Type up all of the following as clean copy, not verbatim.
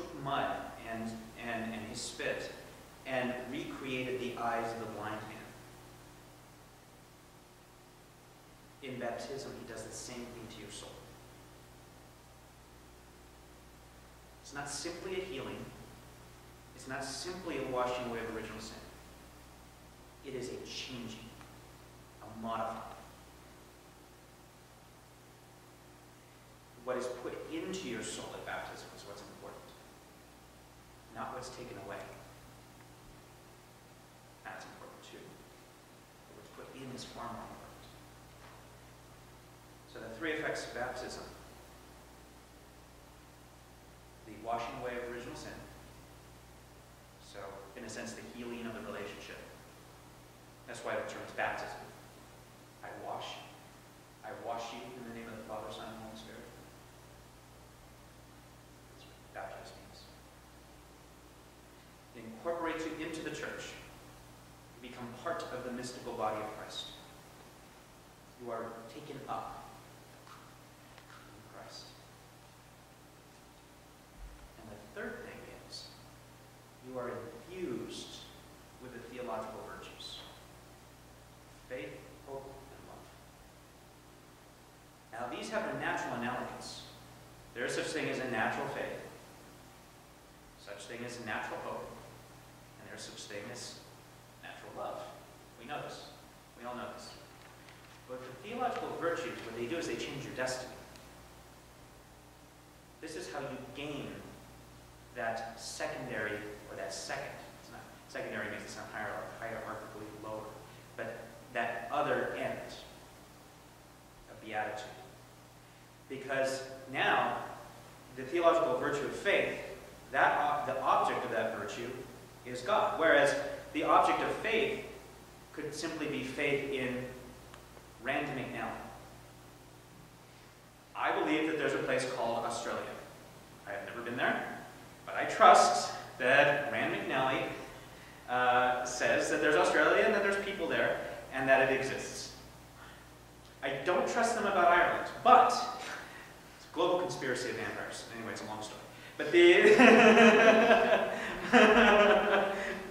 took mud and his spit and recreated the eyes of the blind man. In baptism, he does the same thing to your soul. It's not simply a healing. It's not simply a washing away of original sin. It is a changing, a modifying. What is put into your soul at baptism is what's important, not what's taken away. That's important too. But what's put in is far more important. So the three effects of baptism: the washing away of original sin, so in a sense the healing of the relationship. That's why the term is baptism. I wash you in the name of the Father, Son, and Holy Spirit. That's what baptism means. It incorporates you into the church. You become part of the mystical body of Christ. You are taken up in Christ. And the third thing is, you are infused with the theological virtues: faith, hope, and love. Now, these have a natural analogies. There is such thing as a natural faith, such thing as a natural hope, and there is such thing as natural love. We know this. We all know this. But the theological virtues, what they do is they change your destiny. This is how you gain that secondary, or that second. It's not secondary, makes it sound hierarchically lower, but that other end of beatitude. Because now, the theological virtue of faith, the object of that virtue is God. Whereas the object of faith could simply be faith in Rand McNally. I believe that there's a place called Australia. I have never been there, but I trust that Rand McNally says that there's Australia and that there's people there and that it exists. I don't trust them about Ireland, but it's a global conspiracy of vampires. Anyway, it's a long story. But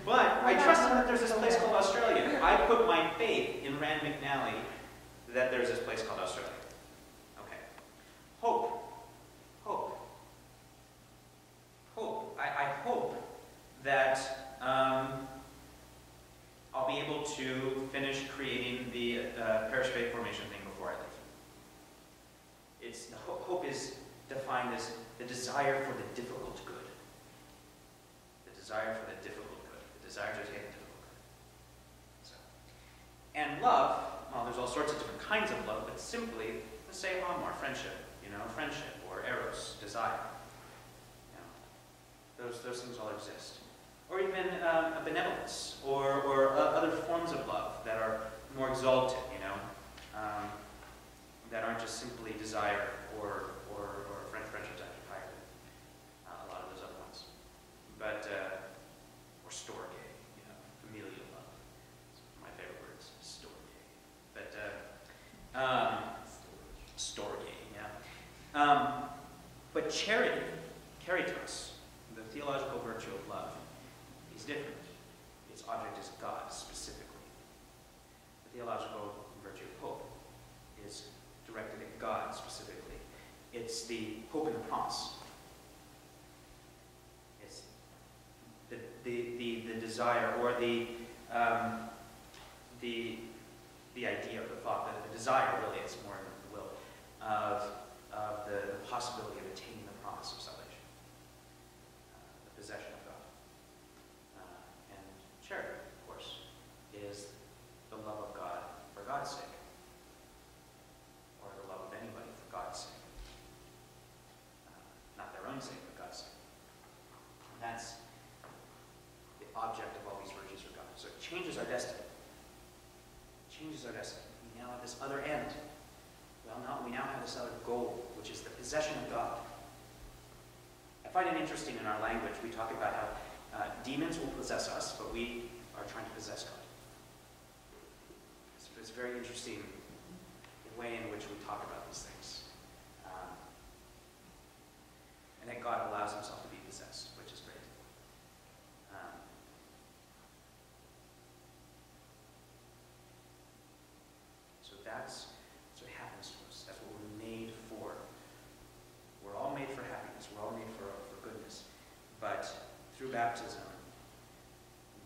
but I trust them that there's this place called Australia. I put my faith in Rand McNally that there's this place called Australia. Okay. Hope. Hope. Hope. I hope that I'll be able to finish creating the parish faith formation thing before I leave. Hope is defined as the desire for the difficult good. The desire for the difficult good. The desire to attain the difficult good. So. And love, well, there's all sorts of different kinds of love, but simply, let's say amor, friendship, friendship, or eros, desire. Those things all exist. Or even benevolence, or other forms of love that are more exalted, that aren't just simply desire or friendship that are higher than a lot of those other ones. But, or storge, familial love. It's my favorite words, storge. But, storge, yeah. But charity, caritas, the theological virtue of love, is different. Its object is God, specifically. The theological virtue of hope is directed at God, specifically. It's the hope and the promise. It's the desire, or the idea, or the thought, that the desire really is more than the will, of the possibility of attaining the promise of salvation, the possession of God. And charity, of course, is the love of God for God's sake, or the love of anybody for God's sake. Not their own sake, but God's sake. And that's the object of all these virtues for God. So it changes our destiny. It changes our destiny. We now have this other end. We now have this other goal, which is the possession of God. I find it interesting in our language, we talk about how demons will possess us, but we are trying to possess God. It's very interesting the way in which we talk about these things. And that God allows himself to be possessed. baptism,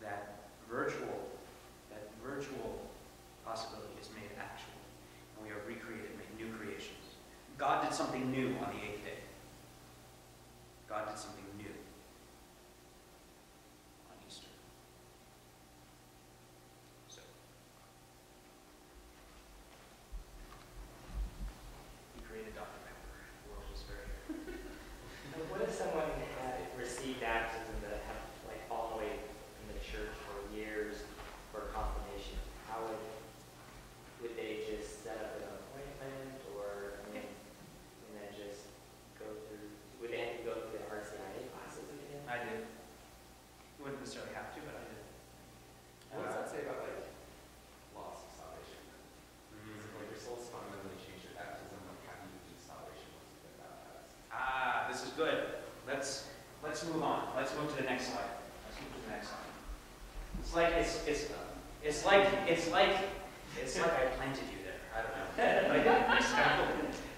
that virtual possibility is made actual. And we are recreated, made new creations. God did something new on the 8th day. God did something new on Easter. So, he created Dr. Pepper. The world was very good. What if someone had received baptism but have fallen away from the church for years for confirmation? How would they just set up an appointment, or and then just go through? Would they have to go through the RCIA classes again? I did. You wouldn't necessarily have to, but I did. What does that say about loss of salvation? Your soul's fundamentally changed your baptism. How do you lose salvation once you've been baptized? Ah, this is good. Let's move on. Let's move to the next slide. Let's move to the next slide. It's like I planted you there. I don't know.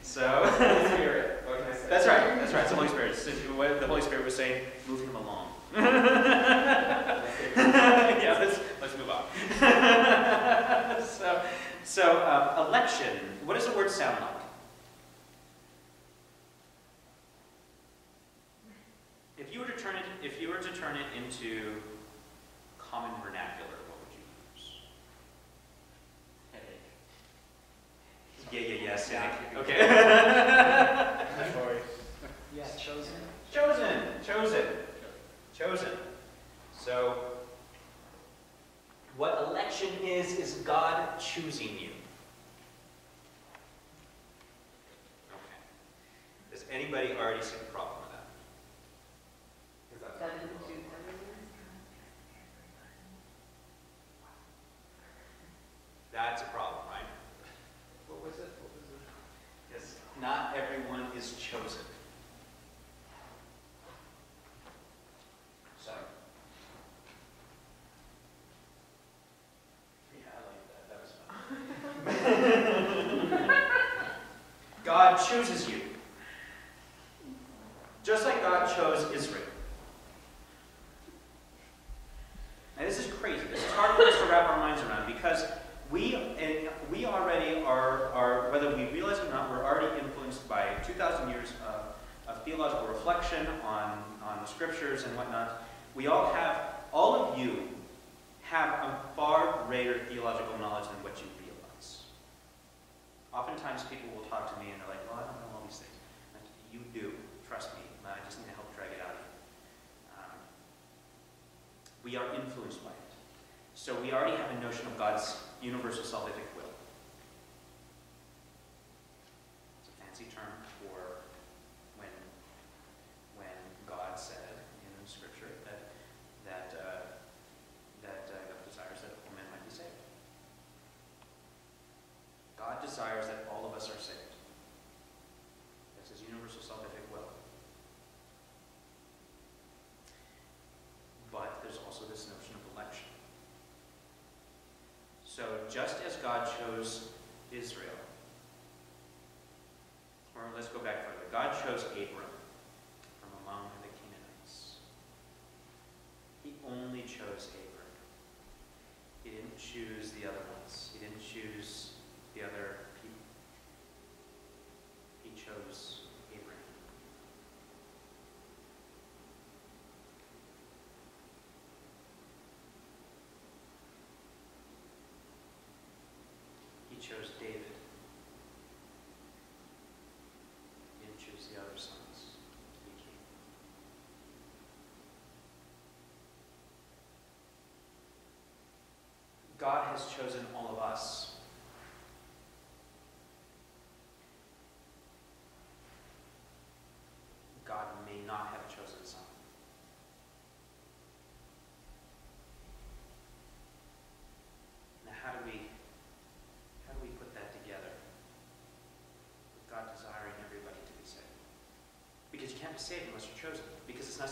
So Spirit. What can I say? that's right. That's right. It's the Holy Spirit. What the Holy Spirit was saying, move him along. Yeah, let's move on. So election. What does the word sound like? If you were to turn it into common vernacular, what would you use? Headache. Yeah, cynic. Okay. Yeah, chosen. Chosen. So, what election is God choosing you. Okay. Does anybody already see the problem with that? That's a problem, right? What was it? Yes. Not everyone is chosen. So. Yeah, I like that. That was fun. God chooses you. Just like God chose Israel. Now this is crazy. This is hard for us to wrap our minds around because we already are, whether we realize it or not, we're already influenced by 2,000 years of theological reflection on the scriptures and whatnot. All of you have a far greater theological knowledge than what you realize. Oftentimes people will talk to me and they're like, well, I don't know all these things. And you do. Trust me. I just need to help drag it out of you. We are influenced by it. So we already have a notion of God's universal salvific will. It's a fancy term for when God said in Scripture that God desires that all men might be saved. God desires that all of us are saved. That's his universal salvific will. But there's also this notion of election. So just as God chose Israel, or let's go back further. God chose Abram from among the Canaanites. He only chose Abram. He didn't choose the other ones. He didn't choose the other people. He chose Abram. He chose David. He didn't choose the other sons to be king. God has chosen all of us. God may not have chosen some. Now, how do we put that together? With God desiring everybody to be saved. Because you can't be saved unless you're chosen. Because it's not